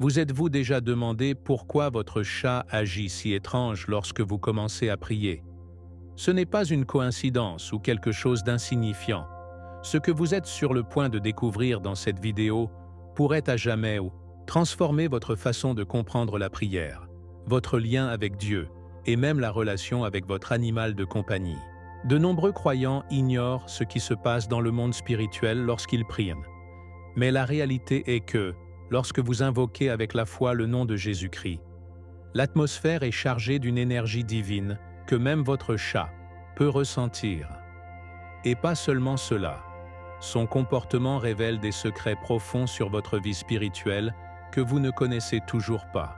Vous êtes-vous déjà demandé pourquoi votre chat agit si étrange lorsque vous commencez à prier? Ce n'est pas une coïncidence ou quelque chose d'insignifiant. Ce que vous êtes sur le point de découvrir dans cette vidéo pourrait à jamais transformer votre façon de comprendre la prière, votre lien avec Dieu et même la relation avec votre animal de compagnie. De nombreux croyants ignorent ce qui se passe dans le monde spirituel lorsqu'ils prient. Mais la réalité est que, lorsque vous invoquez avec la foi le nom de Jésus-Christ, l'atmosphère est chargée d'une énergie divine que même votre chat peut ressentir. Et pas seulement cela, son comportement révèle des secrets profonds sur votre vie spirituelle que vous ne connaissez toujours pas.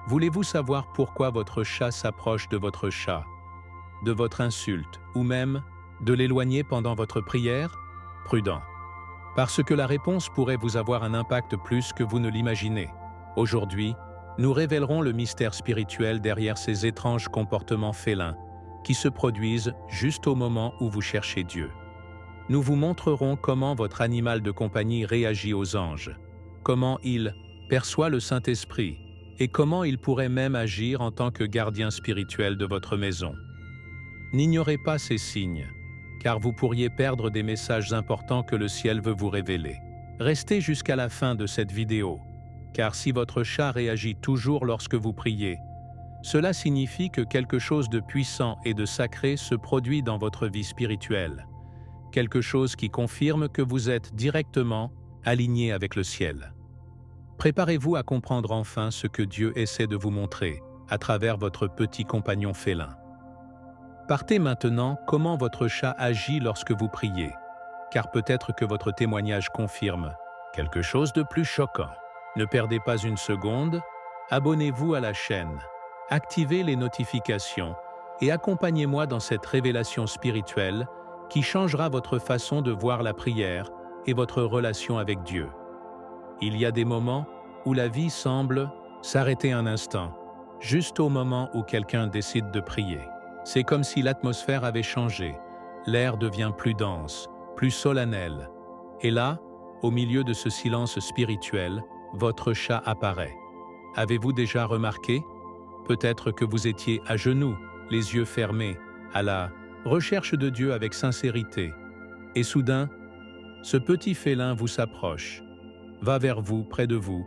Voulez-vous savoir pourquoi votre chat s'approche de votre chat, de votre insulte ou même de l'éloigner pendant votre prière? Prudent. Parce que la réponse pourrait vous avoir un impact plus que vous ne l'imaginez. Aujourd'hui, nous révélerons le mystère spirituel derrière ces étranges comportements félins qui se produisent juste au moment où vous cherchez Dieu. Nous vous montrerons comment votre animal de compagnie réagit aux anges, comment il perçoit le Saint-Esprit et comment il pourrait même agir en tant que gardien spirituel de votre maison. N'ignorez pas ces signes, car vous pourriez perdre des messages importants que le ciel veut vous révéler. Restez jusqu'à la fin de cette vidéo, car si votre chat réagit toujours lorsque vous priez, cela signifie que quelque chose de puissant et de sacré se produit dans votre vie spirituelle, quelque chose qui confirme que vous êtes directement aligné avec le ciel. Préparez-vous à comprendre enfin ce que Dieu essaie de vous montrer à travers votre petit compagnon félin. Partez maintenant comment votre chat agit lorsque vous priez, car peut-être que votre témoignage confirme quelque chose de plus choquant. Ne perdez pas une seconde, abonnez-vous à la chaîne, activez les notifications et accompagnez-moi dans cette révélation spirituelle qui changera votre façon de voir la prière et votre relation avec Dieu. Il y a des moments où la vie semble s'arrêter un instant, juste au moment où quelqu'un décide de prier. C'est comme si l'atmosphère avait changé, l'air devient plus dense, plus solennel. Et là, au milieu de ce silence spirituel, votre chat apparaît. Avez-vous déjà remarqué? Peut-être que vous étiez à genoux, les yeux fermés, à la recherche de Dieu avec sincérité. Et soudain, ce petit félin vous s'approche, va vers vous, près de vous,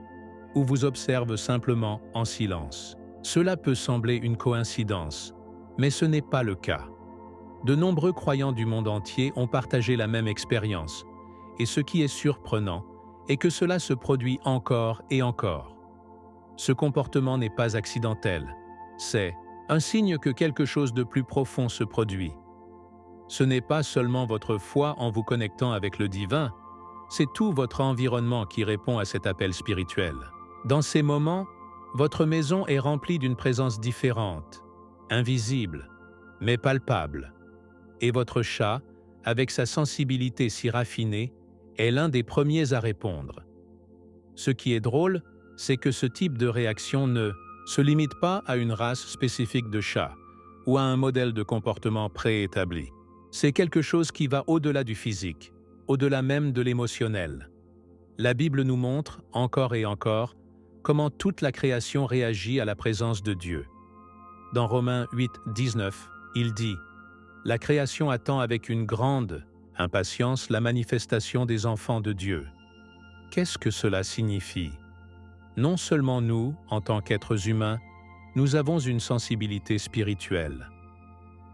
ou vous observe simplement en silence. Cela peut sembler une coïncidence, mais ce n'est pas le cas. De nombreux croyants du monde entier ont partagé la même expérience, et ce qui est surprenant est que cela se produit encore et encore. Ce comportement n'est pas accidentel, c'est un signe que quelque chose de plus profond se produit. Ce n'est pas seulement votre foi en vous connectant avec le divin, c'est tout votre environnement qui répond à cet appel spirituel. Dans ces moments, votre maison est remplie d'une présence différente, invisible, mais palpable. Et votre chat, avec sa sensibilité si raffinée, est l'un des premiers à répondre. Ce qui est drôle, c'est que ce type de réaction ne se limite pas à une race spécifique de chat ou à un modèle de comportement préétabli. C'est quelque chose qui va au-delà du physique, au-delà même de l'émotionnel. La Bible nous montre, encore et encore, comment toute la création réagit à la présence de Dieu. Dans Romains 8, 19, il dit « La création attend avec une grande impatience la manifestation des enfants de Dieu. » Qu'est-ce que cela signifie? Non seulement nous, en tant qu'êtres humains, nous avons une sensibilité spirituelle.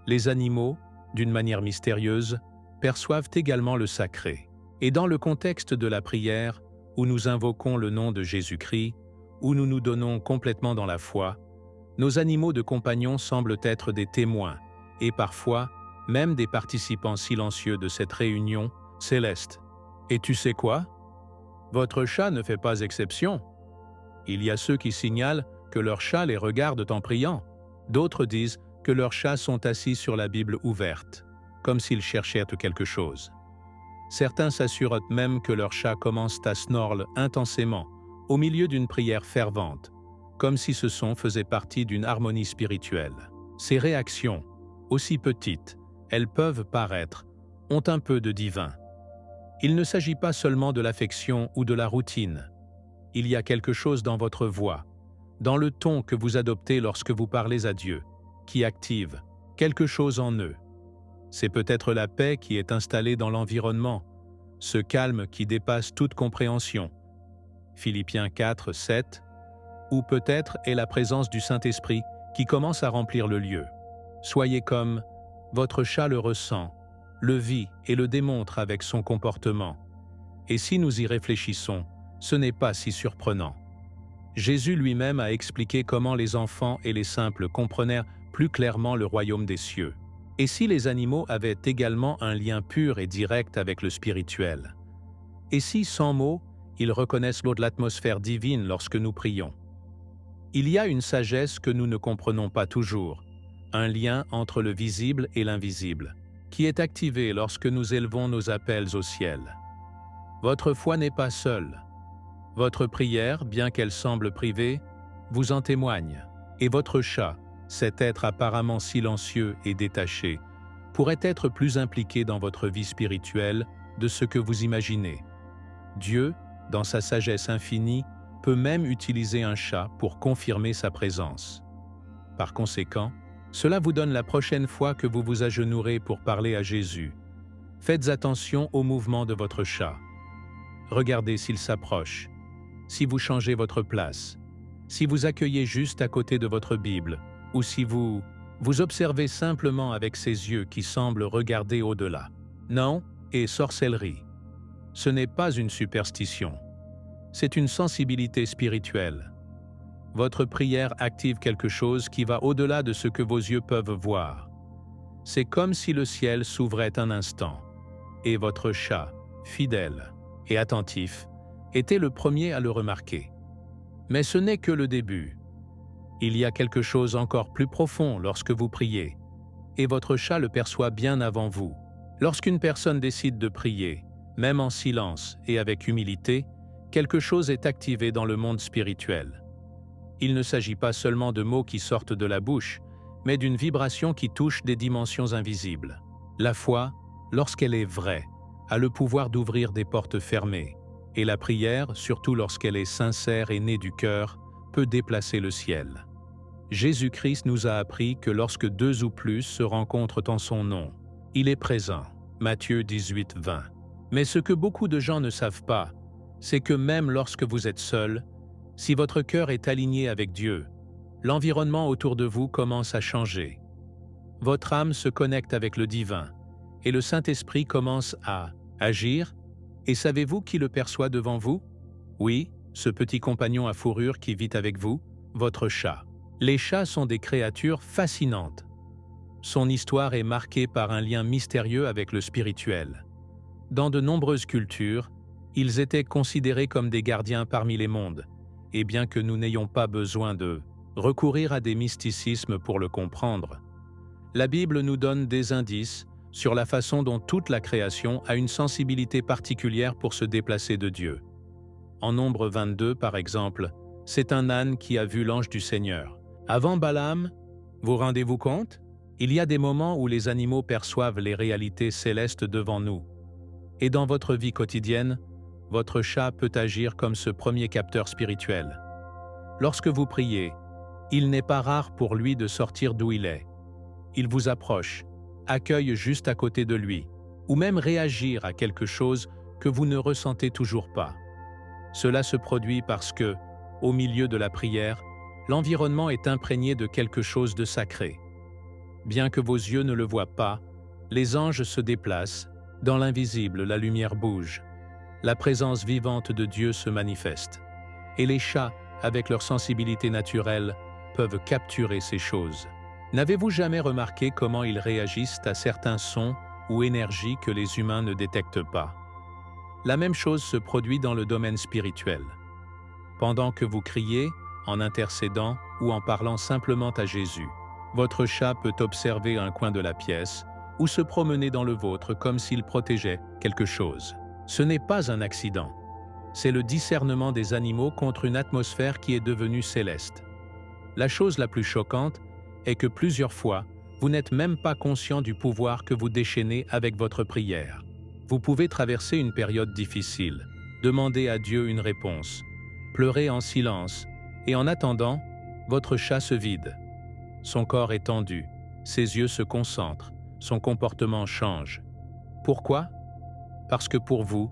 Les animaux, d'une manière mystérieuse, perçoivent également le sacré. Et dans le contexte de la prière, où nous invoquons le nom de Jésus-Christ, où nous nous donnons complètement dans la foi, nos animaux de compagnon semblent être des témoins, et parfois même des participants silencieux de cette réunion céleste. Et tu sais quoi? Votre chat ne fait pas exception. Il y a ceux qui signalent que leurs chats les regardent en priant. D'autres disent que leurs chats sont assis sur la Bible ouverte, comme s'ils cherchaient quelque chose. Certains s'assurent même que leurs chats commencent à snorle intensément, au milieu d'une prière fervente, comme si ce son faisait partie d'une harmonie spirituelle. Ces réactions, aussi petites, elles peuvent paraître, ont un peu de divin. Il ne s'agit pas seulement de l'affection ou de la routine. il y a quelque chose dans votre voix, dans le ton que vous adoptez lorsque vous parlez à Dieu, qui active quelque chose en eux. C'est peut-être la paix qui est installée dans l'environnement, ce calme qui dépasse toute compréhension. Philippiens 4, 7. Ou peut-être est la présence du Saint-Esprit qui commence à remplir le lieu. Soyez comme votre chat le ressent, le vit et le démontre avec son comportement. Et si nous y réfléchissons, ce n'est pas si surprenant. Jésus lui-même a expliqué comment les enfants et les simples comprenèrent plus clairement le royaume des cieux. Et si les animaux avaient également un lien pur et direct avec le spirituel? Et si, sans mots, ils reconnaissent l'atmosphère divine lorsque nous prions? Il y a une sagesse que nous ne comprenons pas toujours, un lien entre le visible et l'invisible, qui est activé lorsque nous élevons nos appels au ciel. Votre foi n'est pas seule. Votre prière, bien qu'elle semble privée, vous en témoigne, et votre chat, cet être apparemment silencieux et détaché, pourrait être plus impliqué dans votre vie spirituelle de ce que vous imaginez. Dieu, dans sa sagesse infinie, peut même utiliser un chat pour confirmer sa présence. Par conséquent, cela vous donne la prochaine fois que vous vous agenouillerez pour parler à Jésus. Faites attention au mouvement de votre chat. Regardez s'il s'approche, si vous changez votre place, si vous accueillez juste à côté de votre Bible, ou si vous observez simplement avec ses yeux qui semblent regarder au-delà. Non, et sorcellerie. Ce n'est pas une superstition. C'est une sensibilité spirituelle. Votre prière active quelque chose qui va au-delà de ce que vos yeux peuvent voir. C'est comme si le ciel s'ouvrait un instant, et votre chat, fidèle et attentif, était le premier à le remarquer. Mais ce n'est que le début. Il y a quelque chose encore plus profond lorsque vous priez, et votre chat le perçoit bien avant vous. Lorsqu'une personne décide de prier, même en silence et avec humilité, quelque chose est activé dans le monde spirituel. Il ne s'agit pas seulement de mots qui sortent de la bouche, mais d'une vibration qui touche des dimensions invisibles. La foi, lorsqu'elle est vraie, a le pouvoir d'ouvrir des portes fermées, et la prière, surtout lorsqu'elle est sincère et née du cœur, peut déplacer le ciel. Jésus-Christ nous a appris que lorsque 2 ou plus se rencontrent en son nom, il est présent. Matthieu 18, 20. Mais ce que beaucoup de gens ne savent pas, c'est que même lorsque vous êtes seul, si votre cœur est aligné avec Dieu, l'environnement autour de vous commence à changer. Votre âme se connecte avec le divin, et le Saint-Esprit commence à agir. Et savez-vous qui le perçoit devant vous? Oui, ce petit compagnon à fourrure qui vit avec vous, votre chat. Les chats sont des créatures fascinantes. Son histoire est marquée par un lien mystérieux avec le spirituel. Dans de nombreuses cultures, ils étaient considérés comme des gardiens parmi les mondes, et bien que nous n'ayons pas besoin de recourir à des mysticismes pour le comprendre, la Bible nous donne des indices sur la façon dont toute la création a une sensibilité particulière pour se déplacer de Dieu. En Nombre 22, par exemple, c'est un âne qui a vu l'ange du Seigneur. Avant Balaam, vous rendez-vous compte? Il y a des moments où les animaux perçoivent les réalités célestes devant nous. Et dans votre vie quotidienne, votre chat peut agir comme ce premier capteur spirituel. Lorsque vous priez, il n'est pas rare pour lui de sortir d'où il est. Il vous approche, accueille juste à côté de lui, ou même réagir à quelque chose que vous ne ressentez toujours pas. Cela se produit parce que, au milieu de la prière, l'environnement est imprégné de quelque chose de sacré. Bien que vos yeux ne le voient pas, les anges se déplacent, dans l'invisible la lumière bouge. La présence vivante de Dieu se manifeste. Et les chats, avec leur sensibilité naturelle, peuvent capturer ces choses. N'avez-vous jamais remarqué comment ils réagissent à certains sons ou énergies que les humains ne détectent pas? La même chose se produit dans le domaine spirituel. Pendant que vous criez, en intercédant ou en parlant simplement à Jésus, votre chat peut observer un coin de la pièce ou se promener dans le vôtre comme s'il protégeait quelque chose. Ce n'est pas un accident. C'est le discernement des animaux contre une atmosphère qui est devenue céleste. La chose la plus choquante est que plusieurs fois, vous n'êtes même pas conscient du pouvoir que vous déchaînez avec votre prière. Vous pouvez traverser une période difficile, demander à Dieu une réponse, pleurez en silence, et en attendant, votre chat se vide. Son corps est tendu, ses yeux se concentrent, son comportement change. Pourquoi? Parce que pour vous,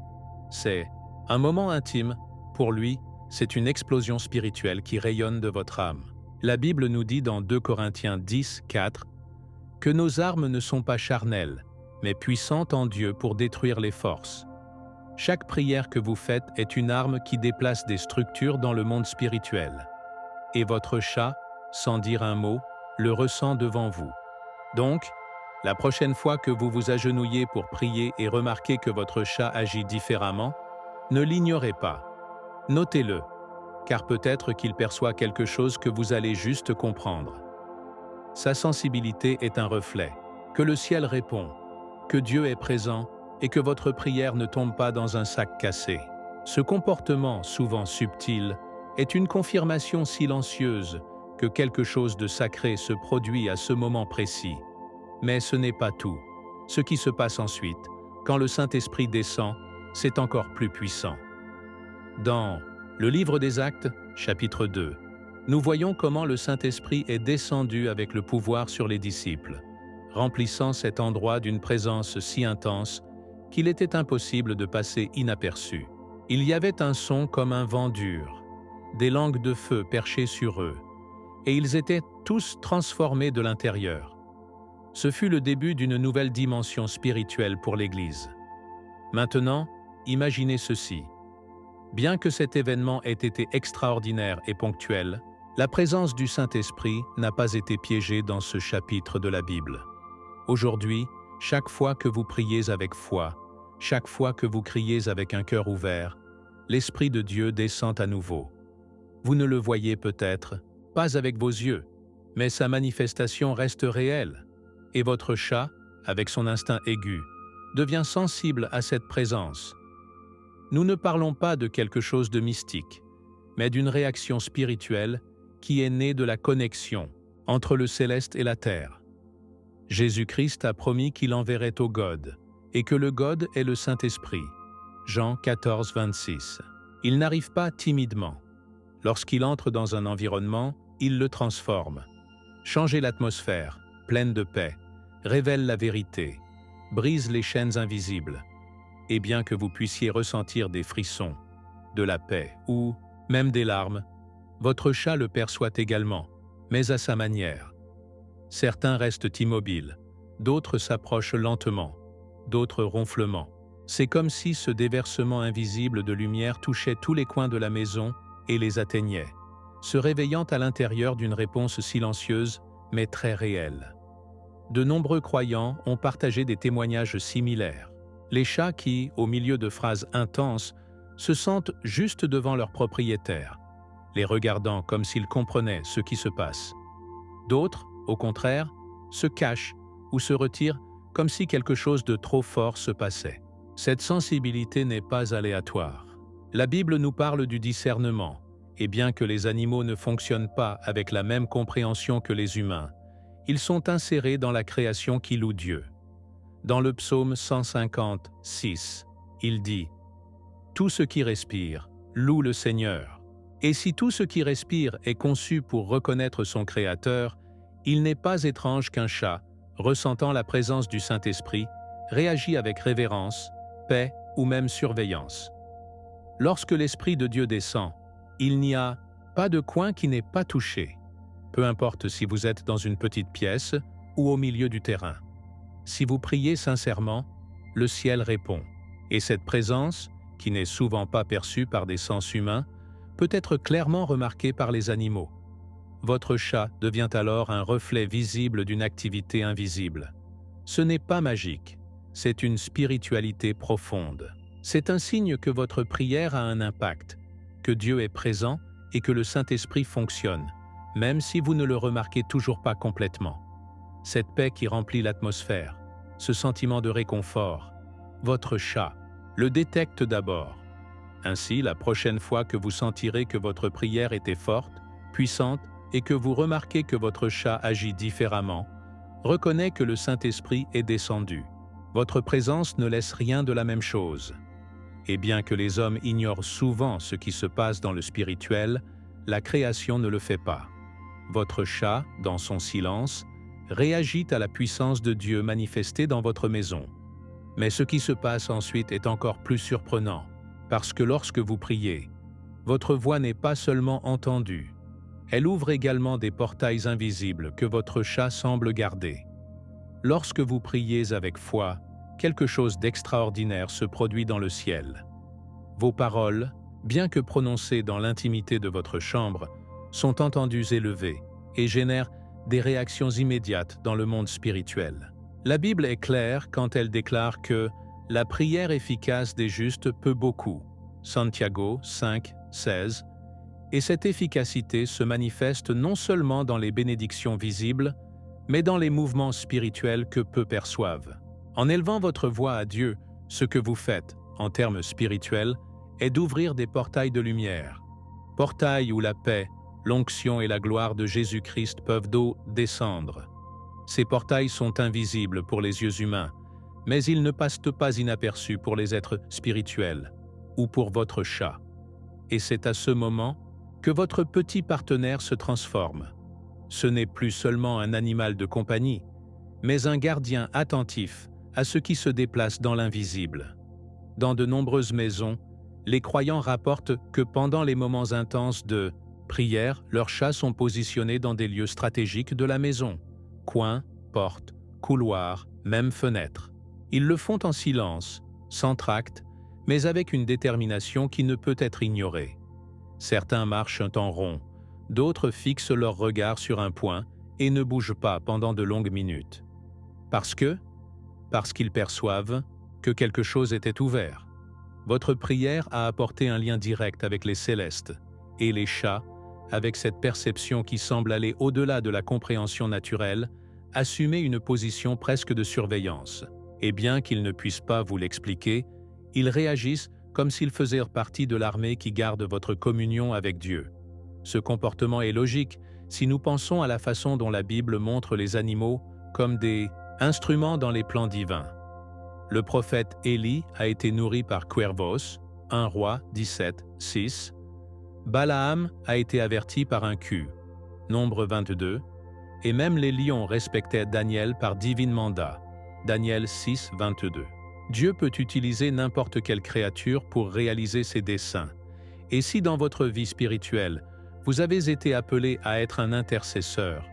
c'est un moment intime, pour lui, c'est une explosion spirituelle qui rayonne de votre âme. La Bible nous dit dans 2 Corinthiens 10, 4 que nos armes ne sont pas charnelles, mais puissantes en Dieu pour détruire les forces. Chaque prière que vous faites est une arme qui déplace des structures dans le monde spirituel. Et votre chat, sans dire un mot, le ressent devant vous. Donc, la prochaine fois que vous vous agenouillez pour prier et remarquez que votre chat agit différemment, ne l'ignorez pas. Notez-le, car peut-être qu'il perçoit quelque chose que vous allez juste comprendre. Sa sensibilité est un reflet, que le ciel répond, que Dieu est présent et que votre prière ne tombe pas dans un sac cassé. Ce comportement, souvent subtil, est une confirmation silencieuse que quelque chose de sacré se produit à ce moment précis. Mais ce n'est pas tout. Ce qui se passe ensuite, quand le Saint-Esprit descend, c'est encore plus puissant. Dans le Livre des Actes, chapitre 2, nous voyons comment le Saint-Esprit est descendu avec le pouvoir sur les disciples, remplissant cet endroit d'une présence si intense qu'il était impossible de passer inaperçu. Il y avait un son comme un vent dur, des langues de feu perchées sur eux, et ils étaient tous transformés de l'intérieur. Ce fut le début d'une nouvelle dimension spirituelle pour l'Église. Maintenant, imaginez ceci. Bien que cet événement ait été extraordinaire et ponctuel, la présence du Saint-Esprit n'a pas été piégée dans ce chapitre de la Bible. Aujourd'hui, chaque fois que vous priez avec foi, chaque fois que vous criez avec un cœur ouvert, l'Esprit de Dieu descend à nouveau. Vous ne le voyez peut-être, pas avec vos yeux, mais sa manifestation reste réelle, et votre chat, avec son instinct aigu, devient sensible à cette présence. Nous ne parlons pas de quelque chose de mystique, mais d'une réaction spirituelle qui est née de la connexion entre le céleste et la terre. Jésus-Christ a promis qu'il enverrait au God, et que le God est le Saint-Esprit. Jean 14, 26. Il n'arrive pas timidement. Lorsqu'il entre dans un environnement, il le transforme. Change l'atmosphère, pleine de paix, révèle la vérité, brise les chaînes invisibles. Et bien que vous puissiez ressentir des frissons, de la paix ou même des larmes, votre chat le perçoit également, mais à sa manière. Certains restent immobiles, d'autres s'approchent lentement, d'autres ronflements. C'est comme si ce déversement invisible de lumière touchait tous les coins de la maison et les atteignait, se réveillant à l'intérieur d'une réponse silencieuse mais très réelle. De nombreux croyants ont partagé des témoignages similaires. Les chats qui, au milieu de phrases intenses, se sentent juste devant leur propriétaire, les regardant comme s'ils comprenaient ce qui se passe. D'autres, au contraire, se cachent ou se retirent comme si quelque chose de trop fort se passait. Cette sensibilité n'est pas aléatoire. La Bible nous parle du discernement, et bien que les animaux ne fonctionnent pas avec la même compréhension que les humains, ils sont insérés dans la création qui loue Dieu. Dans le psaume 156, il dit « Tout ce qui respire, loue le Seigneur. » Et si tout ce qui respire est conçu pour reconnaître son Créateur, il n'est pas étrange qu'un chat, ressentant la présence du Saint-Esprit, réagit avec révérence, paix ou même surveillance. Lorsque l'Esprit de Dieu descend, il n'y a pas de coin qui n'est pas touché, peu importe si vous êtes dans une petite pièce ou au milieu du terrain. Si vous priez sincèrement, le ciel répond, et cette présence, qui n'est souvent pas perçue par des sens humains, peut être clairement remarquée par les animaux. Votre chat devient alors un reflet visible d'une activité invisible. Ce n'est pas magique, c'est une spiritualité profonde. C'est un signe que votre prière a un impact, que Dieu est présent et que le Saint-Esprit fonctionne, même si vous ne le remarquez toujours pas complètement. Cette paix qui remplit l'atmosphère, ce sentiment de réconfort, votre chat le détecte d'abord. Ainsi, la prochaine fois que vous sentirez que votre prière était forte, puissante et que vous remarquez que votre chat agit différemment, reconnaissez que le Saint-Esprit est descendu. Votre présence ne laisse rien de la même chose. Et bien que les hommes ignorent souvent ce qui se passe dans le spirituel, la création ne le fait pas. Votre chat, dans son silence, réagit à la puissance de Dieu manifestée dans votre maison. Mais ce qui se passe ensuite est encore plus surprenant, parce que lorsque vous priez, votre voix n'est pas seulement entendue, elle ouvre également des portails invisibles que votre chat semble garder. Lorsque vous priez avec foi, quelque chose d'extraordinaire se produit dans le ciel. Vos paroles, bien que prononcées dans l'intimité de votre chambre, sont entendues élevées et génèrent des réactions immédiates dans le monde spirituel. La Bible est claire quand elle déclare que la prière efficace des justes peut beaucoup, Santiago 5, 16, et cette efficacité se manifeste non seulement dans les bénédictions visibles, mais dans les mouvements spirituels que peu perçoivent. En élevant votre voix à Dieu, ce que vous faites, en termes spirituels, est d'ouvrir des portails de lumière. Portails où la paix, l'onction et la gloire de Jésus-Christ peuvent descendre. Ces portails sont invisibles pour les yeux humains, mais ils ne passent pas inaperçus pour les êtres spirituels ou pour votre chat. Et c'est à ce moment que votre petit partenaire se transforme. Ce n'est plus seulement un animal de compagnie, mais un gardien attentif à ce qui se déplace dans l'invisible. Dans de nombreuses maisons, les croyants rapportent que pendant les moments intenses de prière, leurs chats sont positionnés dans des lieux stratégiques de la maison. Coins, portes, couloirs, même fenêtres. Ils le font en silence, sans tract, mais avec une détermination qui ne peut être ignorée. Certains marchent en rond, d'autres fixent leur regard sur un point et ne bougent pas pendant de longues minutes. Parce qu'ils perçoivent que quelque chose était ouvert. Votre prière a apporté un lien direct avec les célestes, et les chats, avec cette perception qui semble aller au-delà de la compréhension naturelle, assumer une position presque de surveillance. Et bien qu'ils ne puissent pas vous l'expliquer, ils réagissent comme s'ils faisaient partie de l'armée qui garde votre communion avec Dieu. Ce comportement est logique si nous pensons à la façon dont la Bible montre les animaux comme des instruments dans les plans divins. Le prophète Élie a été nourri par Cuervos, 1 Roi 17, 6. Balaam a été averti par un cu, Nombre 22, et même les lions respectaient Daniel par divin mandat, Daniel 6, 22. Dieu peut utiliser n'importe quelle créature pour réaliser ses desseins. Et si dans votre vie spirituelle, vous avez été appelé à être un intercesseur,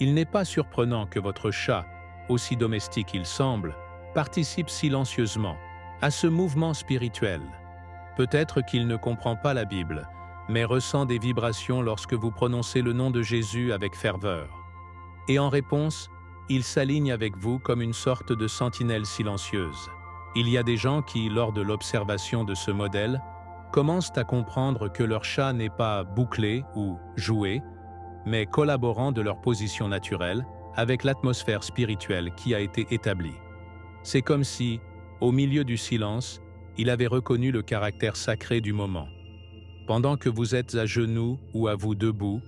il n'est pas surprenant que votre chat, aussi domestique il semble, participe silencieusement à ce mouvement spirituel. Peut-être qu'il ne comprend pas la Bible, mais ressent des vibrations lorsque vous prononcez le nom de Jésus avec ferveur. Et en réponse, il s'aligne avec vous comme une sorte de sentinelle silencieuse. Il y a des gens qui, lors de l'observation de ce modèle, commencent à comprendre que leur chat n'est pas bouclé ou joué, mais collaborant de leur position naturelle avec l'atmosphère spirituelle qui a été établie. C'est comme si, au milieu du silence, il avait reconnu le caractère sacré du moment. Pendant que vous êtes à genoux ou à vous debout,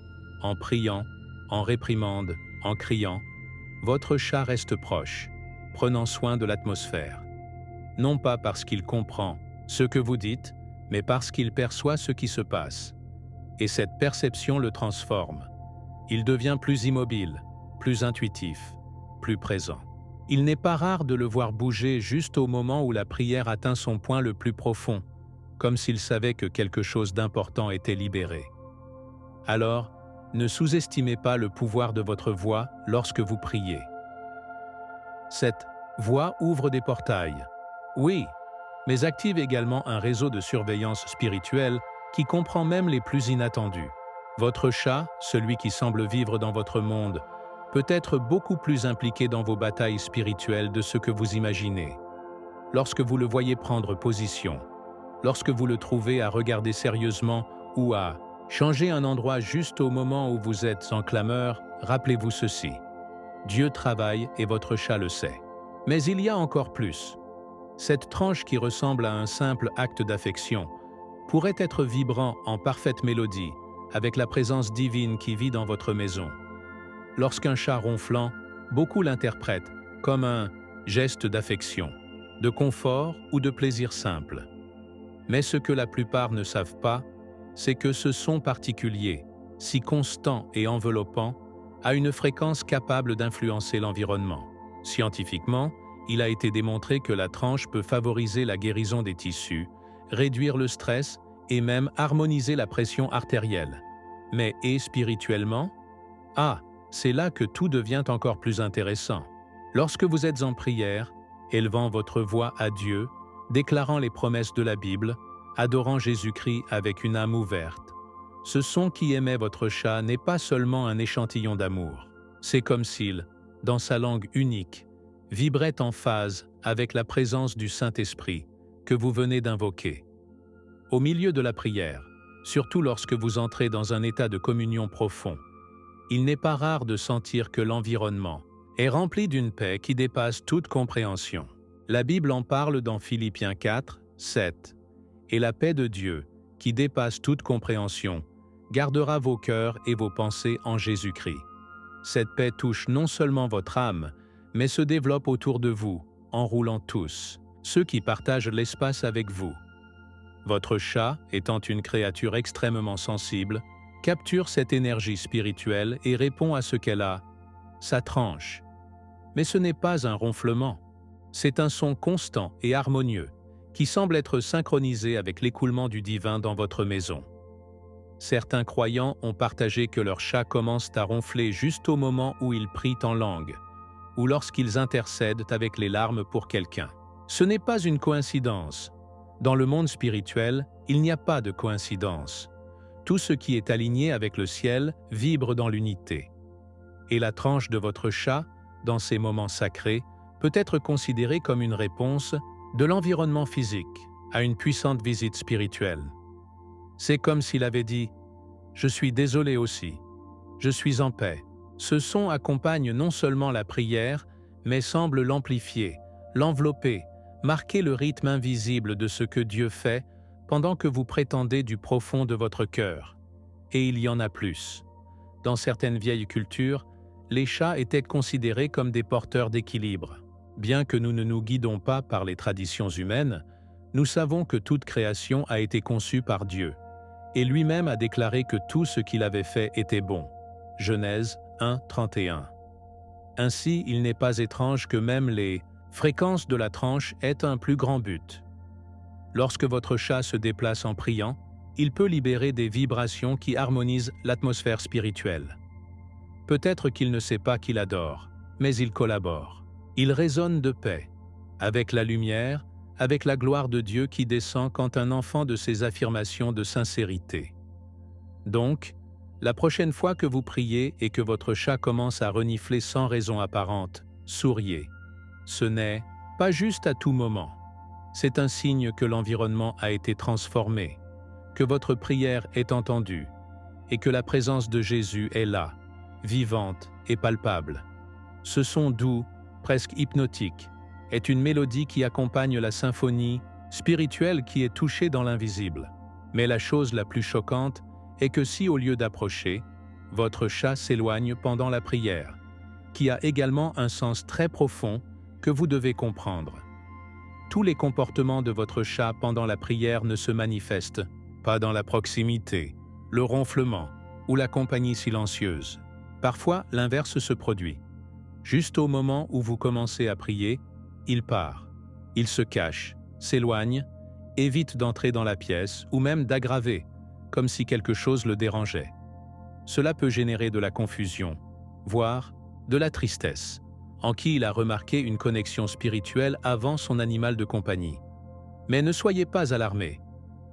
en priant, en réprimande, en criant, votre chat reste proche, prenant soin de l'atmosphère. Non pas parce qu'il comprend ce que vous dites, mais parce qu'il perçoit ce qui se passe. Et cette perception le transforme. Il devient plus immobile, plus intuitif, plus présent. Il n'est pas rare de le voir bouger juste au moment où la prière atteint son point le plus profond, comme s'il savait que quelque chose d'important était libéré. Alors, ne sous-estimez pas le pouvoir de votre voix lorsque vous priez. Cette voix ouvre des portails. Oui, mais active également un réseau de surveillance spirituelle qui comprend même les plus inattendus. Votre chat, celui qui semble vivre dans votre monde, peut être beaucoup plus impliqué dans vos batailles spirituelles de ce que vous imaginez. Lorsque vous le voyez prendre position, lorsque vous le trouvez à regarder sérieusement ou à changer un endroit juste au moment où vous êtes en clameur, rappelez-vous ceci. Dieu travaille et votre chat le sait. Mais il y a encore plus. Cette tranche qui ressemble à un simple acte d'affection pourrait être vibrant en parfaite mélodie avec la présence divine qui vit dans votre maison. Lorsqu'un chat ronflant, beaucoup l'interprètent comme un geste d'affection, de confort ou de plaisir simple. Mais ce que la plupart ne savent pas, c'est que ce son particulier, si constant et enveloppant, a une fréquence capable d'influencer l'environnement. Scientifiquement, il a été démontré que la tranche peut favoriser la guérison des tissus, réduire le stress et même harmoniser la pression artérielle. Mais et spirituellement? Ah, c'est là que tout devient encore plus intéressant. Lorsque vous êtes en prière, élevant votre voix à Dieu, déclarant les promesses de la Bible, adorant Jésus-Christ avec une âme ouverte, ce son qui émet votre chat n'est pas seulement un échantillon d'amour. C'est comme s'il, dans sa langue unique, vibrait en phase avec la présence du Saint-Esprit que vous venez d'invoquer. Au milieu de la prière, surtout lorsque vous entrez dans un état de communion profond, il n'est pas rare de sentir que l'environnement est rempli d'une paix qui dépasse toute compréhension. La Bible en parle dans Philippiens 4, 7. Et la paix de Dieu, qui dépasse toute compréhension, gardera vos cœurs et vos pensées en Jésus-Christ. Cette paix touche non seulement votre âme, mais se développe autour de vous, enroulant tous, ceux qui partagent l'espace avec vous. Votre chat, étant une créature extrêmement sensible, capture cette énergie spirituelle et répond à ce qu'elle a, sa tranche. Mais ce n'est pas un ronflement, c'est un son constant et harmonieux, qui semble être synchronisé avec l'écoulement du divin dans votre maison. Certains croyants ont partagé que leurs chats commencent à ronfler juste au moment où ils prient en langue, ou lorsqu'ils intercèdent avec les larmes pour quelqu'un. Ce n'est pas une coïncidence. Dans le monde spirituel, il n'y a pas de coïncidence. Tout ce qui est aligné avec le ciel vibre dans l'unité. Et la tranche de votre chat, dans ces moments sacrés, peut être considérée comme une réponse de l'environnement physique à une puissante visite spirituelle. C'est comme s'il avait dit « Je suis désolé aussi, je suis en paix ». Ce son accompagne non seulement la prière, mais semble l'amplifier, l'envelopper, marquer le rythme invisible de ce que Dieu fait pendant que vous prétendez du profond de votre cœur. Et il y en a plus. Dans certaines vieilles cultures, les chats étaient considérés comme des porteurs d'équilibre. Bien que nous ne nous guidons pas par les traditions humaines, nous savons que toute création a été conçue par Dieu, et lui-même a déclaré que tout ce qu'il avait fait était bon. Genèse 1, 31. Ainsi, il n'est pas étrange que même les fréquences de la tranche aient un plus grand but. Lorsque votre chat se déplace en priant, il peut libérer des vibrations qui harmonisent l'atmosphère spirituelle. Peut-être qu'il ne sait pas qu'il adore, mais il collabore. Il résonne de paix, avec la lumière, avec la gloire de Dieu qui descend quand un enfant de ses affirmations de sincérité. Donc, la prochaine fois que vous priez et que votre chat commence à renifler sans raison apparente, souriez. Ce n'est pas juste à tout moment. C'est un signe que l'environnement a été transformé, que votre prière est entendue et que la présence de Jésus est là, vivante et palpable. Ce son doux, presque hypnotique, est une mélodie qui accompagne la symphonie spirituelle qui est touchée dans l'invisible. Mais la chose la plus choquante est que si, au lieu d'approcher, votre chat s'éloigne pendant la prière, qui a également un sens très profond que vous devez comprendre. Tous les comportements de votre chat pendant la prière ne se manifestent pas dans la proximité, le ronflement ou la compagnie silencieuse. Parfois, l'inverse se produit. Juste au moment où vous commencez à prier, il part. Il se cache, s'éloigne, évite d'entrer dans la pièce ou même d'aggraver, comme si quelque chose le dérangeait. Cela peut générer de la confusion, voire de la tristesse, en qui il a remarqué une connexion spirituelle avant son animal de compagnie. Mais ne soyez pas alarmés.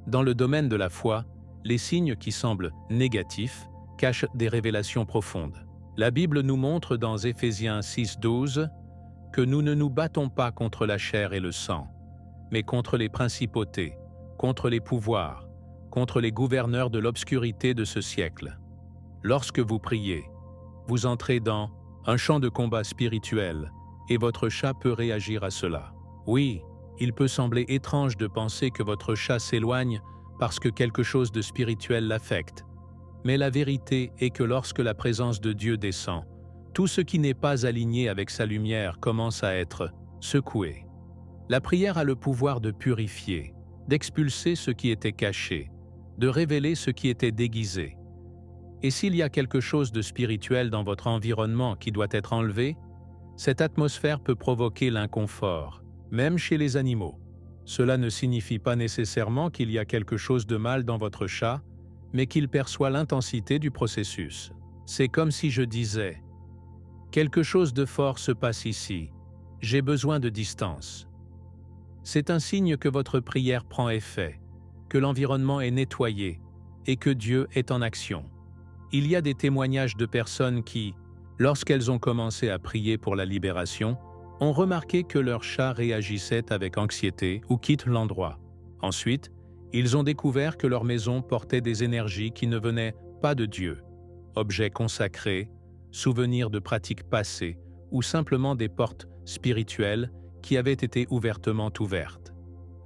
Dans le domaine de la foi, les signes qui semblent négatifs cachent des révélations profondes. La Bible nous montre dans Éphésiens 6:12 que nous ne nous battons pas contre la chair et le sang, mais contre les principautés, contre les pouvoirs, contre les gouverneurs de l'obscurité de ce siècle. Lorsque vous priez, vous entrez dans un champ de combat spirituel et votre chat peut réagir à cela. Oui, il peut sembler étrange de penser que votre chat s'éloigne parce que quelque chose de spirituel l'affecte, mais la vérité est que lorsque la présence de Dieu descend, tout ce qui n'est pas aligné avec sa lumière commence à être secoué. La prière a le pouvoir de purifier, d'expulser ce qui était caché, de révéler ce qui était déguisé. Et s'il y a quelque chose de spirituel dans votre environnement qui doit être enlevé, cette atmosphère peut provoquer l'inconfort, même chez les animaux. Cela ne signifie pas nécessairement qu'il y a quelque chose de mal dans votre chat, mais qu'il perçoit l'intensité du processus. C'est comme si je disais « Quelque chose de fort se passe ici, j'ai besoin de distance ». C'est un signe que votre prière prend effet, que l'environnement est nettoyé et que Dieu est en action. Il y a des témoignages de personnes qui, lorsqu'elles ont commencé à prier pour la libération, ont remarqué que leur chat réagissait avec anxiété ou quitte l'endroit. Ensuite, ils ont découvert que leur maison portait des énergies qui ne venaient pas de Dieu, objets consacrés, souvenirs de pratiques passées ou simplement des portes spirituelles qui avaient été ouvertement ouvertes.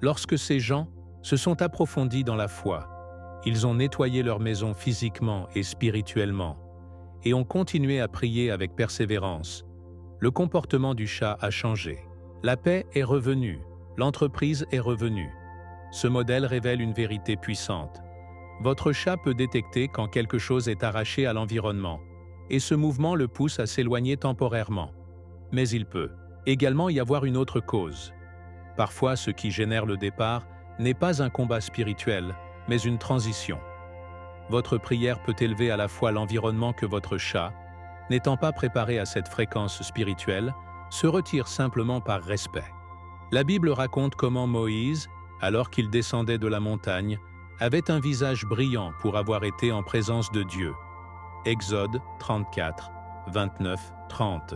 Lorsque ces gens se sont approfondis dans la foi, ils ont nettoyé leur maison physiquement et spirituellement et ont continué à prier avec persévérance. Le comportement du chat a changé. La paix est revenue, l'entreprise est revenue. Ce modèle révèle une vérité puissante. Votre chat peut détecter quand quelque chose est arraché à l'environnement, et ce mouvement le pousse à s'éloigner temporairement. Mais il peut également y avoir une autre cause. Parfois, ce qui génère le départ n'est pas un combat spirituel, mais une transition. Votre prière peut élever à la fois l'environnement que votre chat, n'étant pas préparé à cette fréquence spirituelle, se retire simplement par respect. La Bible raconte comment Moïse, alors qu'il descendait de la montagne, avait un visage brillant pour avoir été en présence de Dieu. Exode 34, 29, 30.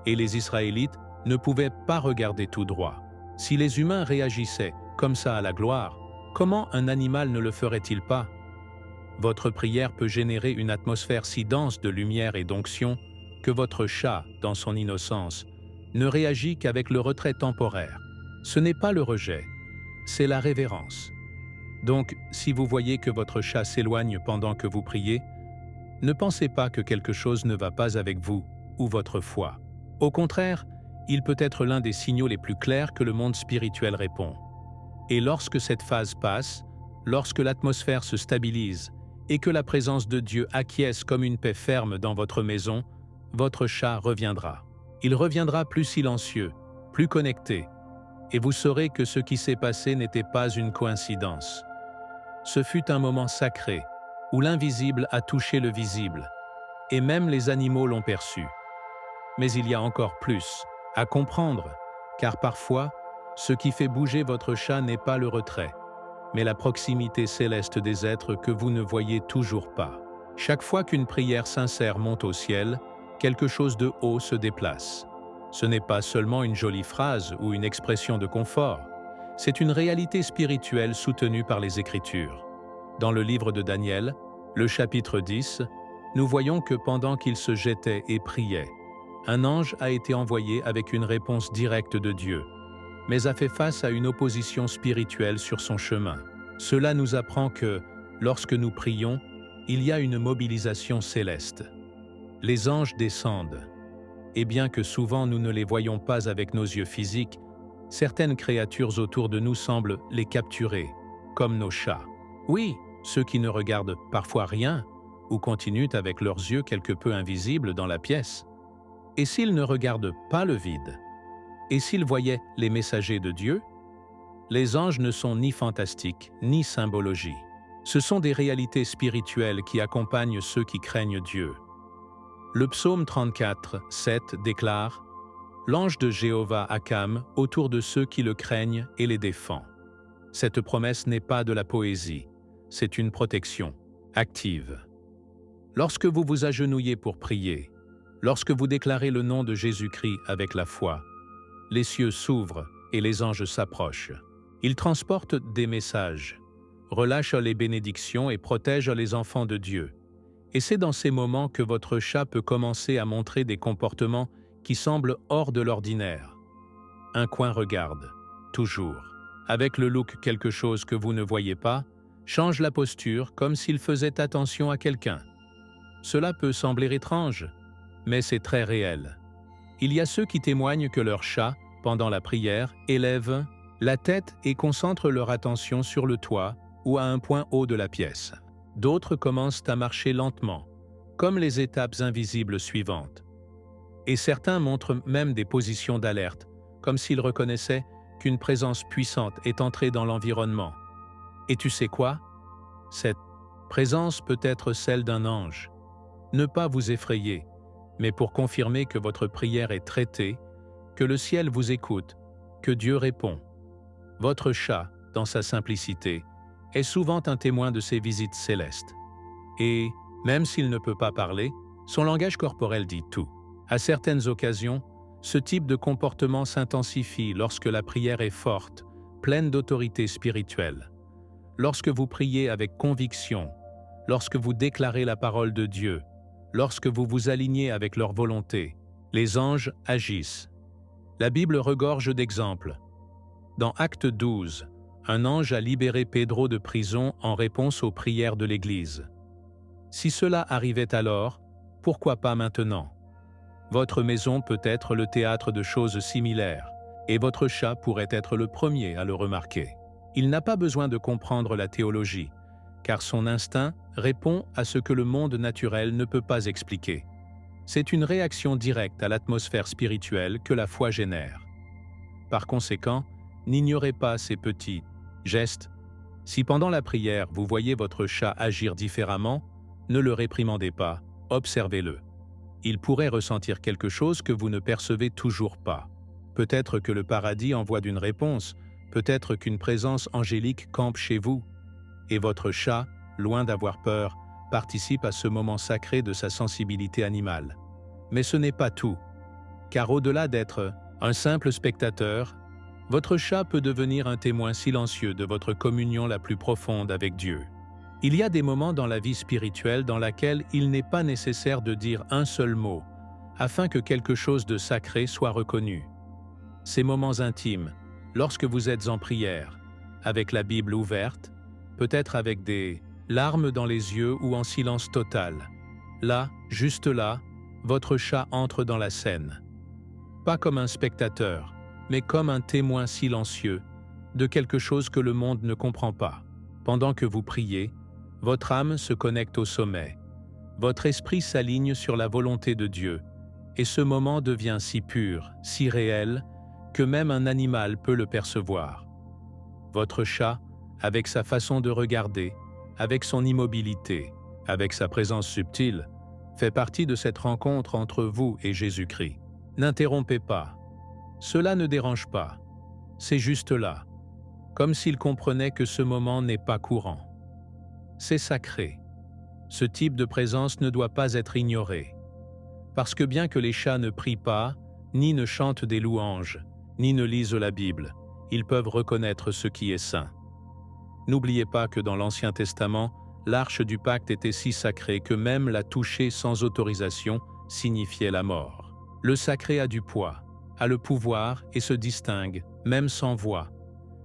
Et les Israélites ne pouvaient pas regarder tout droit. Si les humains réagissaient comme ça à la gloire, comment un animal ne le ferait-il pas? Votre prière peut générer une atmosphère si dense de lumière et d'onction que votre chat, dans son innocence, ne réagit qu'avec le retrait temporaire. Ce n'est pas le rejet, c'est la révérence. Donc, si vous voyez que votre chat s'éloigne pendant que vous priez, ne pensez pas que quelque chose ne va pas avec vous ou votre foi. Au contraire, il peut être l'un des signaux les plus clairs que le monde spirituel répond. Et lorsque cette phase passe, lorsque l'atmosphère se stabilise et que la présence de Dieu acquiesce comme une paix ferme dans votre maison, votre chat reviendra. Il reviendra plus silencieux, plus connecté, et vous saurez que ce qui s'est passé n'était pas une coïncidence. Ce fut un moment sacré, où l'invisible a touché le visible, et même les animaux l'ont perçu. Mais il y a encore plus à comprendre, car parfois, ce qui fait bouger votre chat n'est pas le retrait, mais la proximité céleste des êtres que vous ne voyez toujours pas. Chaque fois qu'une prière sincère monte au ciel, quelque chose de haut se déplace. Ce n'est pas seulement une jolie phrase ou une expression de confort, c'est une réalité spirituelle soutenue par les Écritures. Dans le livre de Daniel, le chapitre 10, nous voyons que pendant qu'il se jetait et priait, un ange a été envoyé avec une réponse directe de Dieu, mais a fait face à une opposition spirituelle sur son chemin. Cela nous apprend que, lorsque nous prions, il y a une mobilisation céleste. Les anges descendent, et bien que souvent nous ne les voyons pas avec nos yeux physiques, certaines créatures autour de nous semblent les capturer, comme nos chats. Oui, ceux qui ne regardent parfois rien, ou continuent avec leurs yeux quelque peu invisibles dans la pièce. Et s'ils ne regardent pas le vide? Et s'ils voyaient les messagers de Dieu? Les anges ne sont ni fantastiques, ni symbologie. Ce sont des réalités spirituelles qui accompagnent ceux qui craignent Dieu. Le psaume 34, 7 déclare « L'ange de Jéhovah accame autour de ceux qui le craignent et les défend ». Cette promesse n'est pas de la poésie, c'est une protection active. Lorsque vous vous agenouillez pour prier, lorsque vous déclarez le nom de Jésus-Christ avec la foi, les cieux s'ouvrent et les anges s'approchent. Ils transportent des messages, relâchent les bénédictions et protègent les enfants de Dieu. Et c'est dans ces moments que votre chat peut commencer à montrer des comportements qui semblent hors de l'ordinaire. Un coin regarde, toujours. Avec le look quelque chose que vous ne voyez pas, change la posture comme s'il faisait attention à quelqu'un. Cela peut sembler étrange, mais c'est très réel. Il y a ceux qui témoignent que leur chat, pendant la prière, élève la tête et concentrent leur attention sur le toit ou à un point haut de la pièce. D'autres commencent à marcher lentement, comme les étapes invisibles suivantes. Et certains montrent même des positions d'alerte, comme s'ils reconnaissaient qu'une présence puissante est entrée dans l'environnement. Et tu sais quoi? Cette présence peut être celle d'un ange. Ne pas vous effrayer, mais pour confirmer que votre prière est traitée, que le ciel vous écoute, que Dieu répond. Votre chat, dans sa simplicité, est souvent un témoin de ces visites célestes. Et, même s'il ne peut pas parler, son langage corporel dit tout. À certaines occasions, ce type de comportement s'intensifie lorsque la prière est forte, pleine d'autorité spirituelle. Lorsque vous priez avec conviction, lorsque vous déclarez la parole de Dieu, lorsque vous vous alignez avec leur volonté, les anges agissent. La Bible regorge d'exemples. Dans Actes 12, un ange a libéré Pedro de prison en réponse aux prières de l'Église. Si cela arrivait alors, pourquoi pas maintenant? Votre maison peut être le théâtre de choses similaires, et votre chat pourrait être le premier à le remarquer. Il n'a pas besoin de comprendre la théologie, car son instinct répond à ce que le monde naturel ne peut pas expliquer. C'est une réaction directe à l'atmosphère spirituelle que la foi génère. Par conséquent, n'ignorez pas ces petits gestes. Si pendant la prière vous voyez votre chat agir différemment, ne le réprimandez pas, observez-le. Il pourrait ressentir quelque chose que vous ne percevez toujours pas. Peut-être que le paradis envoie une réponse, peut-être qu'une présence angélique campe chez vous, et votre chat, loin d'avoir peur, participe à ce moment sacré de sa sensibilité animale. Mais ce n'est pas tout, car au-delà d'être un simple spectateur, votre chat peut devenir un témoin silencieux de votre communion la plus profonde avec Dieu. Il y a des moments dans la vie spirituelle dans laquelle il n'est pas nécessaire de dire un seul mot, afin que quelque chose de sacré soit reconnu. Ces moments intimes, lorsque vous êtes en prière, avec la Bible ouverte, peut-être avec des larmes dans les yeux ou en silence total. Là, juste là, votre chat entre dans la scène. Pas comme un spectateur, mais comme un témoin silencieux de quelque chose que le monde ne comprend pas. Pendant que vous priez, votre âme se connecte au sommet. Votre esprit s'aligne sur la volonté de Dieu, et ce moment devient si pur, si réel, que même un animal peut le percevoir. Votre chat, avec sa façon de regarder, avec son immobilité, avec sa présence subtile, fait partie de cette rencontre entre vous et Jésus-Christ. N'interrompez pas. Cela ne dérange pas. C'est juste là, comme s'il comprenait que ce moment n'est pas courant. C'est sacré. Ce type de présence ne doit pas être ignoré. Parce que bien que les chats ne prient pas, ni ne chantent des louanges, ni ne lisent la Bible, ils peuvent reconnaître ce qui est saint. N'oubliez pas que dans l'Ancien Testament, l'arche du pacte était si sacrée que même la toucher sans autorisation signifiait la mort. Le sacré a du poids, a le pouvoir et se distingue, même sans voix.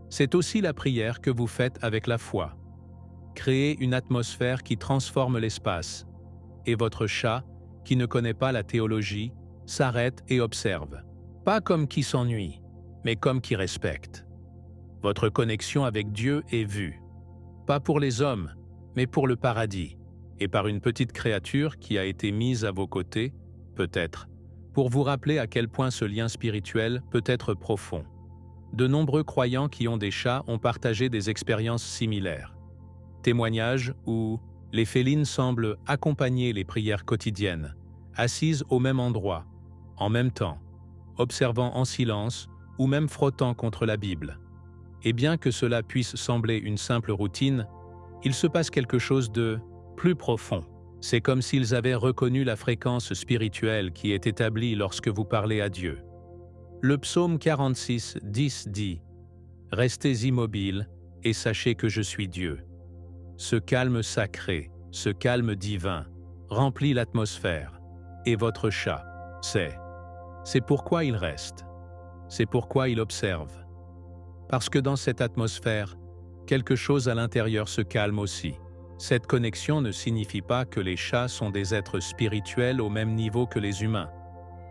C'est aussi la prière que vous faites avec la foi. Créez une atmosphère qui transforme l'espace, et votre chat, qui ne connaît pas la théologie, s'arrête et observe. Pas comme qui s'ennuie, mais comme qui respecte. Votre connexion avec Dieu est vue, pas pour les hommes, mais pour le paradis, et par une petite créature qui a été mise à vos côtés, peut-être, pour vous rappeler à quel point ce lien spirituel peut être profond. De nombreux croyants qui ont des chats ont partagé des expériences similaires. Témoignages où les félines semblent accompagner les prières quotidiennes, assises au même endroit, en même temps, observant en silence ou même frottant contre la Bible. Et bien que cela puisse sembler une simple routine, il se passe quelque chose de plus profond. C'est comme s'ils avaient reconnu la fréquence spirituelle qui est établie lorsque vous parlez à Dieu. Le psaume 46, 10 dit « Restez immobiles et sachez que je suis Dieu ». Ce calme sacré, ce calme divin, remplit l'atmosphère. Et votre chat, c'est pourquoi il reste. C'est pourquoi il observe. Parce que dans cette atmosphère, quelque chose à l'intérieur se calme aussi. Cette connexion ne signifie pas que les chats sont des êtres spirituels au même niveau que les humains,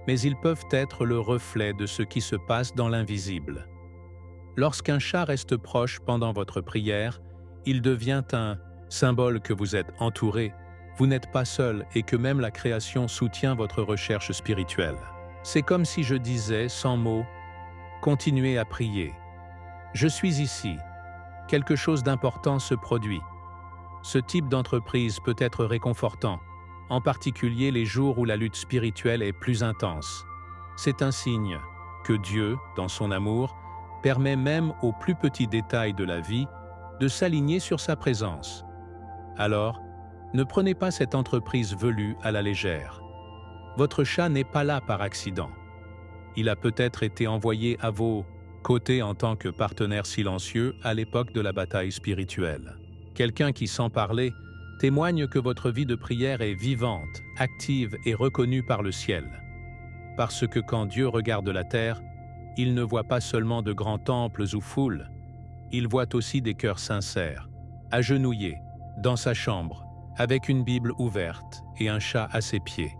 mais ils peuvent être le reflet de ce qui se passe dans l'invisible. Lorsqu'un chat reste proche pendant votre prière, il devient un symbole que vous êtes entouré, vous n'êtes pas seul et que même la création soutient votre recherche spirituelle. C'est comme si je disais, sans mots, continuez à prier. Je suis ici. Quelque chose d'important se produit. Ce type d'entreprise peut être réconfortant, en particulier les jours où la lutte spirituelle est plus intense. C'est un signe que Dieu, dans son amour, permet même aux plus petits détails de la vie de s'aligner sur sa présence. Alors, ne prenez pas cette entreprise velue à la légère. Votre chat n'est pas là par accident. Il a peut-être été envoyé à vos côtés en tant que partenaire silencieux à l'époque de la bataille spirituelle. Quelqu'un qui, sans parler, témoigne que votre vie de prière est vivante, active et reconnue par le ciel. Parce que quand Dieu regarde la terre, il ne voit pas seulement de grands temples ou foules, il voit aussi des cœurs sincères, agenouillés, dans sa chambre, avec une Bible ouverte et un chat à ses pieds.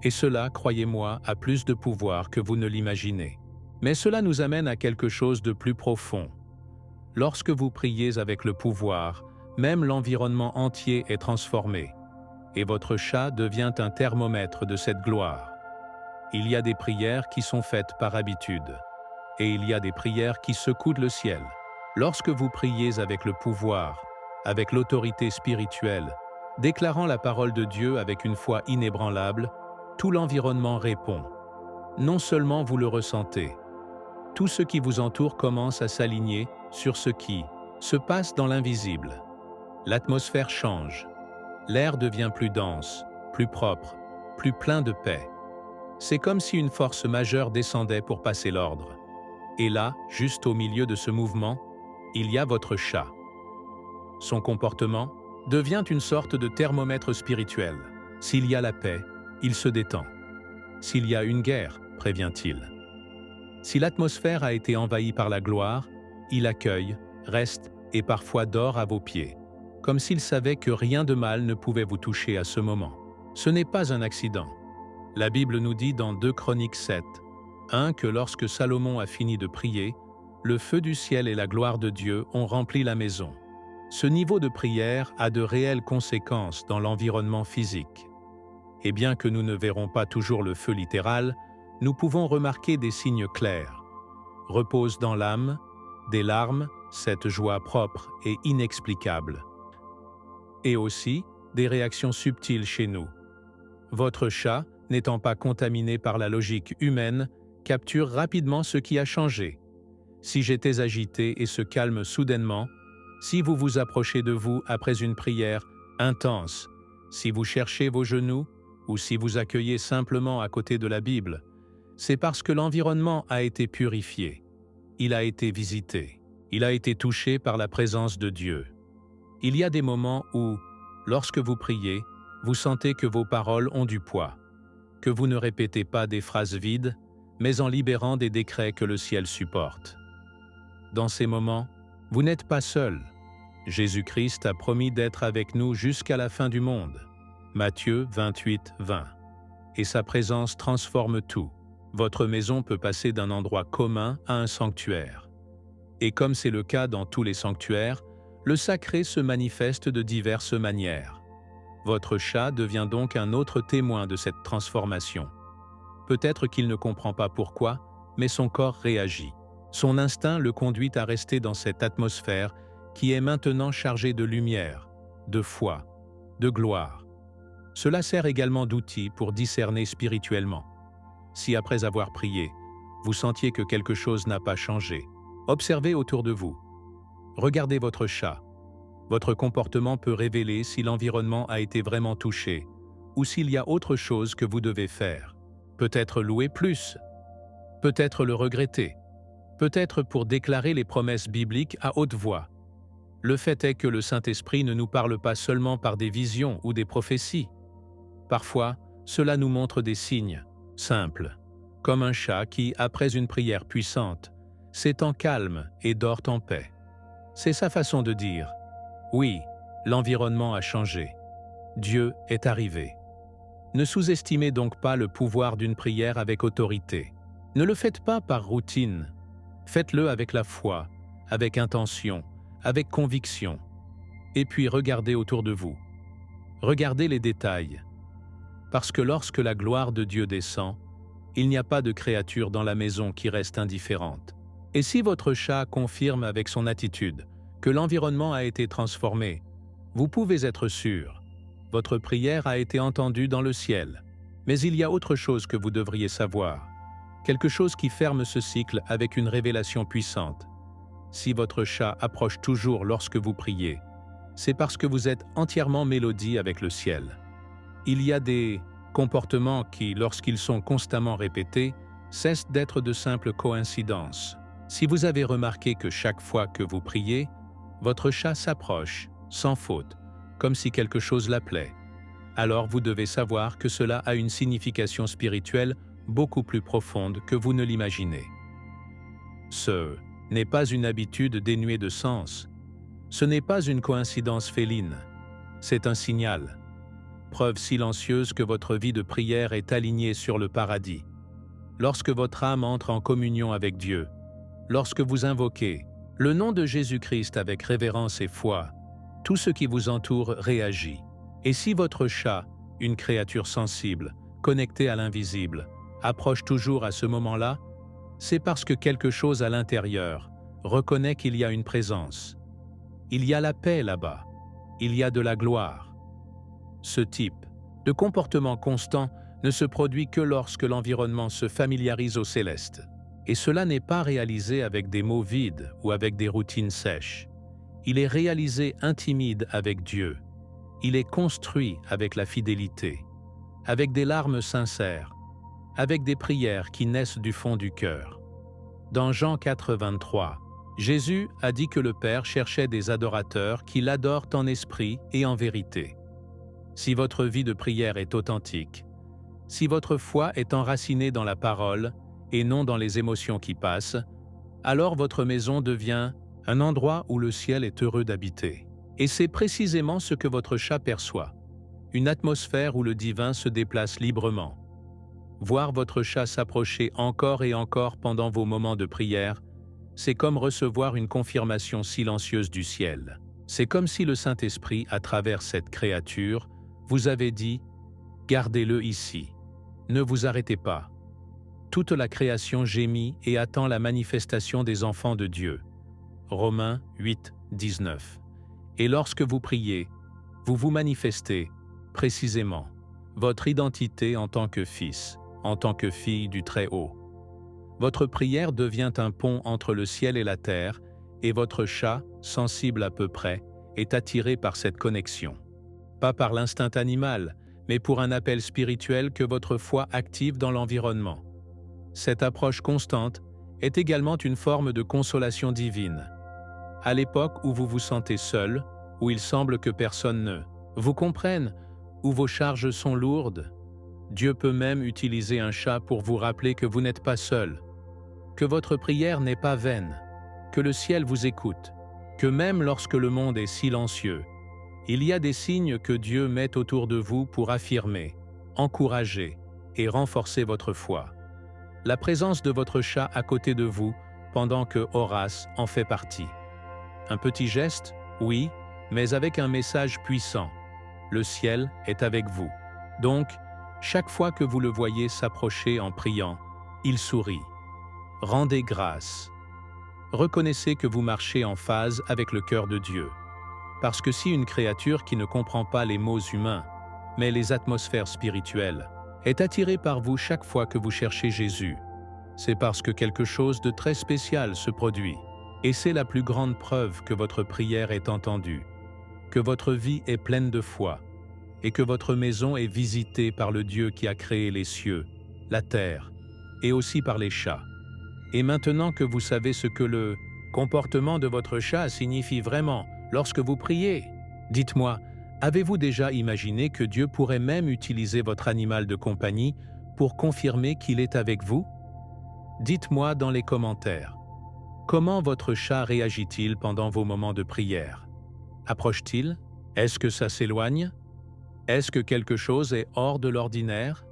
Et cela, croyez-moi, a plus de pouvoir que vous ne l'imaginez. Mais cela nous amène à quelque chose de plus profond. Lorsque vous priez avec le pouvoir, même l'environnement entier est transformé, et votre chat devient un thermomètre de cette gloire. Il y a des prières qui sont faites par habitude, et il y a des prières qui secouent le ciel. Lorsque vous priez avec le pouvoir, avec l'autorité spirituelle, déclarant la parole de Dieu avec une foi inébranlable, tout l'environnement répond. Non seulement vous le ressentez, tout ce qui vous entoure commence à s'aligner sur ce qui se passe dans l'invisible. L'atmosphère change, l'air devient plus dense, plus propre, plus plein de paix. C'est comme si une force majeure descendait pour passer l'ordre. Et là, juste au milieu de ce mouvement, il y a votre chat. Son comportement devient une sorte de thermomètre spirituel. S'il y a la paix, il se détend. S'il y a une guerre, prévient-il. Si l'atmosphère a été envahie par la gloire, il accueille, reste et parfois dort à vos pieds, comme s'il savait que rien de mal ne pouvait vous toucher à ce moment. Ce n'est pas un accident. La Bible nous dit dans 2 Chroniques 7, 1 que lorsque Salomon a fini de prier, le feu du ciel et la gloire de Dieu ont rempli la maison. Ce niveau de prière a de réelles conséquences dans l'environnement physique. Et bien que nous ne verrons pas toujours le feu littéral, nous pouvons remarquer des signes clairs. Repose dans l'âme, des larmes, cette joie propre et inexplicable. Et aussi des réactions subtiles chez nous. Votre chat, n'étant pas contaminé par la logique humaine, capture rapidement ce qui a changé. Si j'étais agité et se calme soudainement, si vous vous approchez de vous après une prière intense, si vous cherchez vos genoux ou si vous accueillez simplement à côté de la Bible, c'est parce que l'environnement a été purifié. Il a été visité. Il a été touché par la présence de Dieu. Il y a des moments où, lorsque vous priez, vous sentez que vos paroles ont du poids, que vous ne répétez pas des phrases vides, mais en libérant des décrets que le ciel supporte. Dans ces moments, vous n'êtes pas seul. Jésus-Christ a promis d'être avec nous jusqu'à la fin du monde. Matthieu 28, 20. Et sa présence transforme tout. Votre maison peut passer d'un endroit commun à un sanctuaire. Et comme c'est le cas dans tous les sanctuaires, le sacré se manifeste de diverses manières. Votre chat devient donc un autre témoin de cette transformation. Peut-être qu'il ne comprend pas pourquoi, mais son corps réagit. Son instinct le conduit à rester dans cette atmosphère qui est maintenant chargée de lumière, de foi, de gloire. Cela sert également d'outil pour discerner spirituellement. Si après avoir prié, vous sentiez que quelque chose n'a pas changé, observez autour de vous. Regardez votre chat. Votre comportement peut révéler si l'environnement a été vraiment touché ou s'il y a autre chose que vous devez faire. Peut-être louer plus, peut-être le regretter, peut-être pour déclarer les promesses bibliques à haute voix. Le fait est que le Saint-Esprit ne nous parle pas seulement par des visions ou des prophéties. Parfois, cela nous montre des signes simples, comme un chat qui, après une prière puissante, s'étend calme et dort en paix. C'est sa façon de dire « Oui, l'environnement a changé. Dieu est arrivé ». Ne sous-estimez donc pas le pouvoir d'une prière avec autorité. Ne le faites pas par routine, Faites-le avec la foi, avec intention, avec conviction. Et puis regardez autour de vous. Regardez les détails. Parce que lorsque la gloire de Dieu descend, il n'y a pas de créature dans la maison qui reste indifférente. Et si votre chat confirme avec son attitude que l'environnement a été transformé, vous pouvez être sûr, votre prière a été entendue dans le ciel. Mais il y a autre chose que vous devriez savoir, quelque chose qui ferme ce cycle avec une révélation puissante. Si votre chat approche toujours lorsque vous priez, c'est parce que vous êtes entièrement mélodie avec le ciel. Il y a des comportements qui, lorsqu'ils sont constamment répétés, cessent d'être de simples coïncidences. Si vous avez remarqué que chaque fois que vous priez, votre chat s'approche, sans faute, comme si quelque chose l'appelait, alors vous devez savoir que cela a une signification spirituelle beaucoup plus profonde que vous ne l'imaginez. Ce n'est pas une habitude dénuée de sens. Ce n'est pas une coïncidence féline. C'est un signal. Preuve silencieuse que votre vie de prière est alignée sur le paradis. Lorsque votre âme entre en communion avec Dieu, lorsque vous invoquez le nom de Jésus-Christ avec révérence et foi, tout ce qui vous entoure réagit. Et si votre chat, une créature sensible, connectée à l'invisible, approche toujours à ce moment-là, c'est parce que quelque chose à l'intérieur reconnaît qu'il y a une présence. Il y a la paix là-bas. Il y a de la gloire. Ce type de comportement constant ne se produit que lorsque l'environnement se familiarise au céleste. Et cela n'est pas réalisé avec des mots vides ou avec des routines sèches. Il est réalisé intimide avec Dieu. Il est construit avec la fidélité, avec des larmes sincères, avec des prières qui naissent du fond du cœur. Dans Jean 4, 23, Jésus a dit que le Père cherchait des adorateurs qui l'adorent en esprit et en vérité. Si votre vie de prière est authentique, si votre foi est enracinée dans la parole et non dans les émotions qui passent, alors votre maison devient un endroit où le ciel est heureux d'habiter. Et c'est précisément ce que votre chat perçoit, une atmosphère où le divin se déplace librement. Voir votre chat s'approcher encore et encore pendant vos moments de prière, c'est comme recevoir une confirmation silencieuse du ciel. C'est comme si le Saint-Esprit, à travers cette créature, vous avait dit « Gardez-le ici, ne vous arrêtez pas ». Toute la création gémit et attend la manifestation des enfants de Dieu. Romains 8, 19. Et lorsque vous priez, vous vous manifestez, précisément, votre identité en tant que fils, en tant que fille du Très-Haut. Votre prière devient un pont entre le ciel et la terre, et votre chat, sensible à peu près, est attiré par cette connexion. Pas par l'instinct animal, mais pour un appel spirituel que votre foi active dans l'environnement. Cette approche constante est également une forme de consolation divine. À l'époque où vous vous sentez seul, où il semble que personne ne vous comprenne, où vos charges sont lourdes, Dieu peut même utiliser un chat pour vous rappeler que vous n'êtes pas seul, que votre prière n'est pas vaine, que le ciel vous écoute, que même lorsque le monde est silencieux, il y a des signes que Dieu met autour de vous pour affirmer, encourager et renforcer votre foi. La présence de votre chat à côté de vous pendant que Horace en fait partie. Un petit geste, oui, mais avec un message puissant. Le ciel est avec vous. Donc, chaque fois que vous le voyez s'approcher en priant, il sourit. Rendez grâce. Reconnaissez que vous marchez en phase avec le cœur de Dieu. Parce que si une créature qui ne comprend pas les mots humains, mais les atmosphères spirituelles, est attirée par vous chaque fois que vous cherchez Jésus, c'est parce que quelque chose de très spécial se produit. Et c'est la plus grande preuve que votre prière est entendue, que votre vie est pleine de foi, et que votre maison est visitée par le Dieu qui a créé les cieux, la terre, et aussi par les chats. Et maintenant que vous savez ce que le comportement de votre chat signifie vraiment lorsque vous priez, dites-moi, avez-vous déjà imaginé que Dieu pourrait même utiliser votre animal de compagnie pour confirmer qu'il est avec vous? Dites-moi dans les commentaires. Comment votre chat réagit-il pendant vos moments de prière? Approche-t-il? Est-ce que ça s'éloigne? Est-ce que quelque chose est hors de l'ordinaire?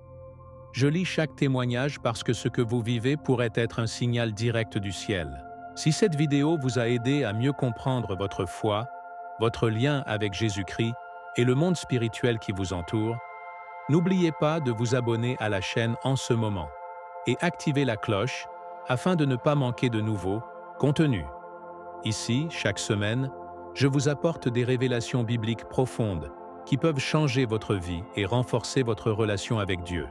Je lis chaque témoignage parce que ce que vous vivez pourrait être un signal direct du ciel. Si cette vidéo vous a aidé à mieux comprendre votre foi, votre lien avec Jésus-Christ et le monde spirituel qui vous entoure, n'oubliez pas de vous abonner à la chaîne en ce moment et activer la cloche afin de ne pas manquer de nouveaux contenus. Ici, chaque semaine, je vous apporte des révélations bibliques profondes qui peuvent changer votre vie et renforcer votre relation avec Dieu.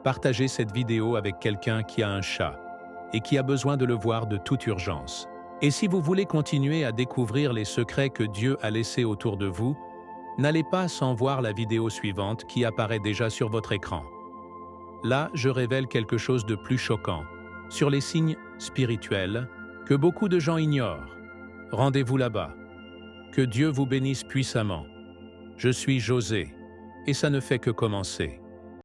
Partagez cette vidéo avec quelqu'un qui a un chat et qui a besoin de le voir de toute urgence. Et si vous voulez continuer à découvrir les secrets que Dieu a laissés autour de vous, n'allez pas sans voir la vidéo suivante qui apparaît déjà sur votre écran. Là, je révèle quelque chose de plus choquant, sur les signes spirituels que beaucoup de gens ignorent. Rendez-vous là-bas. Que Dieu vous bénisse puissamment. Je suis José, et ça ne fait que commencer.